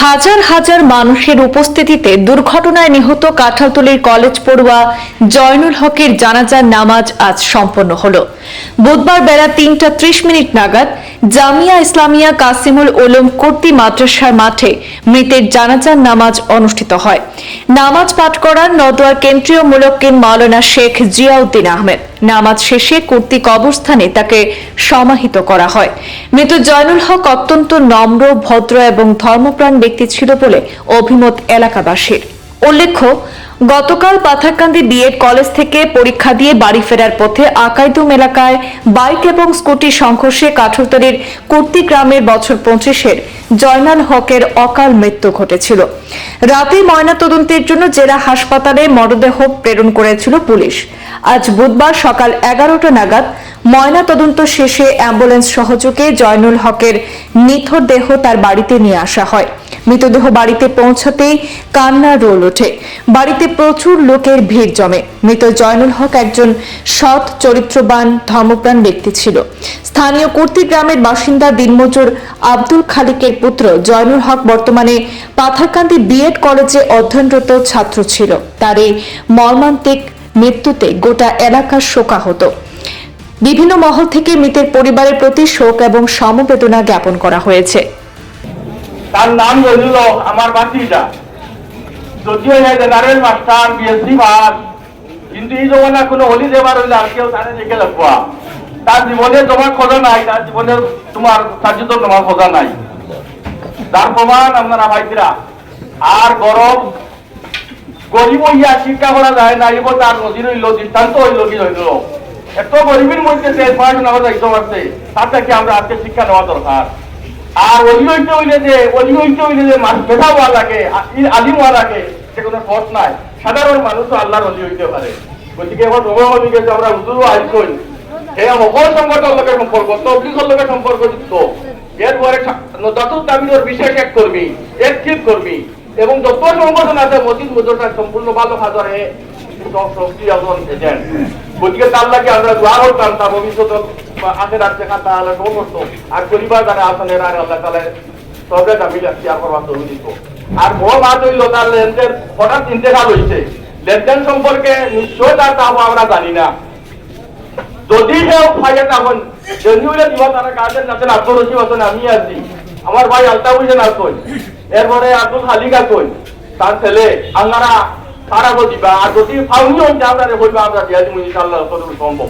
হাজার হাজার মানুষের উপস্থিতিতে দুর্ঘটনায় নিহত কাঁঠালতলীর কলেজ পড়ুয়া জয়নুল হকের জানাজার নামাজ আজ সম্পন্ন হলো। বুধবার বেলা ৩টা ৩০ নাগাদ জামিয়া ইসলামিয়া কাসিমুল উলুম কুর্তি মাদ্রাসার মাঠে মৃতের জানাজার নামাজ অনুষ্ঠিত হয়। নামাজ পাঠ করান নদোয়ার কেন্দ্রীয় মুলক্কিন মাওলানা শেখ জিয়াউদ্দিন আহমেদ। নামাজ শেষে কুর্তি কবরস্থানে তাকে সমাহিত করা হয়। মৃত জয়নুল হক অত্যন্ত নম্র, ভদ্র এবং ধর্মপ্রাণ ব্যক্তি ছিল বলে অভিমত এলাকাবাসীর। উল্লেখ্য, গতকাল পাথারকান্দি বিএড কলেজ থেকে পরীক্ষা দিয়ে বাড়ি ফেরার পথে আকাইদুম এলাকায় বাইক এবং স্কুটি সংঘর্ষে কাঁঠালতলীর কুর্তি গ্রামের বছর 25-এর জয়নাল হকের অকাল মৃত্যু ঘটেছিল। রাতে ময়নাতদন্তের জন্য জেলা হাসপাতালে মরদেহ প্রেরণ করেছিল পুলিশ। আজ বুধবার সকাল 11টা নাগাদ ময়নাতদন্ত শেষে অ্যাম্বুলেন্স সহযোগে জয়নুল হকের নিথর দেহ তার বাড়িতে নিয়ে আসা হয়। মৃতদেহ বাড়িতে পৌঁছাতেই কান্নার রোল ওঠে। বাড়িতে প্রচুর লোকের ভিড় জমে। মৃত জয়নুল হক একজন সৎ, চরিত্রবান, ধর্মপ্রাণ ব্যক্তি ছিল। স্থানীয় কুর্তি গ্রামের বাসিন্দা দিনমজুর আব্দুল খালিকের পুত্র জয়নুল হক বর্তমানে পাথারকান্দি বিএড কলেজে অধ্যয়নরত ছাত্র ছিল। তার এই মর্মান্তিক মৃত্যুতে গোটা এলাকার শোকাহত। বিভিন্ন মহল থেকে মৃতের পরিবারের প্রতি শোক এবং সমবেদনা জ্ঞাপন করা হয়েছে। তার নাম হইল আমার বাতিজা, যদিও জেনারেল মাস্টার বিএসসি পাস, কিন্তু এই জমানা কোনো হলি দেবার হইলে আর কেউ তারে দেখে লাগবা। তার জীবনে তোমার খোঁজা নাই, তার জীবনে তোমার সার্জিত তোমার খোঁজা নাই। তার প্রমাণ আপনারা ভাইরা। আর গরিব হইয়া শিক্ষা করা যায় না, এবার তার নজির হইল, দৃষ্টান্ত হইল কি হইল। এত গরিবের মধ্যে পড়াশোনা করে যাইতে পারছে, তার থেকে আমরা আজকে শিক্ষা নেওয়া দরকার। আর অলিগৈতে হইলে যে মেধা হওয়া লাগে, আলিম হওয়া লাগে, সে কোনো পথ নাই। সাধারণ মানুষও আল্লাহর অলি হইতে পারে। গতিকে এবার অলি গেছে আমরা হুজুরও আইসই এই সকল সংগঠন লোকের সম্পর্ক, তবলিগের লোকের সম্পর্ক যুক্ত। এরপরে যত দাবির বিশেষ এক কর্মী, একটিভ কর্মী এবং যত সংগঠন আছে মসজিদ মজুরটা সম্পূর্ণ ভালো হাজারে এজেন্ট। গতিকে তার লাগে আমরা দোয়া করতাম তার ভবিষ্যৎ আখের রাখছে কান্তা আল্লাহ সমস্ত আর পরিবার যারা আসনের আর আল্লাহ তাহলে সবে দাবি শেয়ার করবার জরুরি দিত। আর বড় মাছ হইল তার লেনদেন হঠাৎ ইন্তেকাল হয়েছে। লেনদেন সম্পর্কে নিশ্চয় তার দাম আমরা জানি না। যদি কেউ ভাইয়া তখন জেনুইলে দিবা তারা গার্জেন আছেন, আব্দুল রশিদ আছেন, আমি আছি, আমার ভাই আলতাফ হোসেন আছেন, এরপরে আব্দুল খালিক আছেন, তার ছেলে আপনারা তারা দিবা। আর যদি ফাউনি হইতে আপনারা বলবা আমরা দিয়া দিব ইনশাআল্লাহ সম্ভব।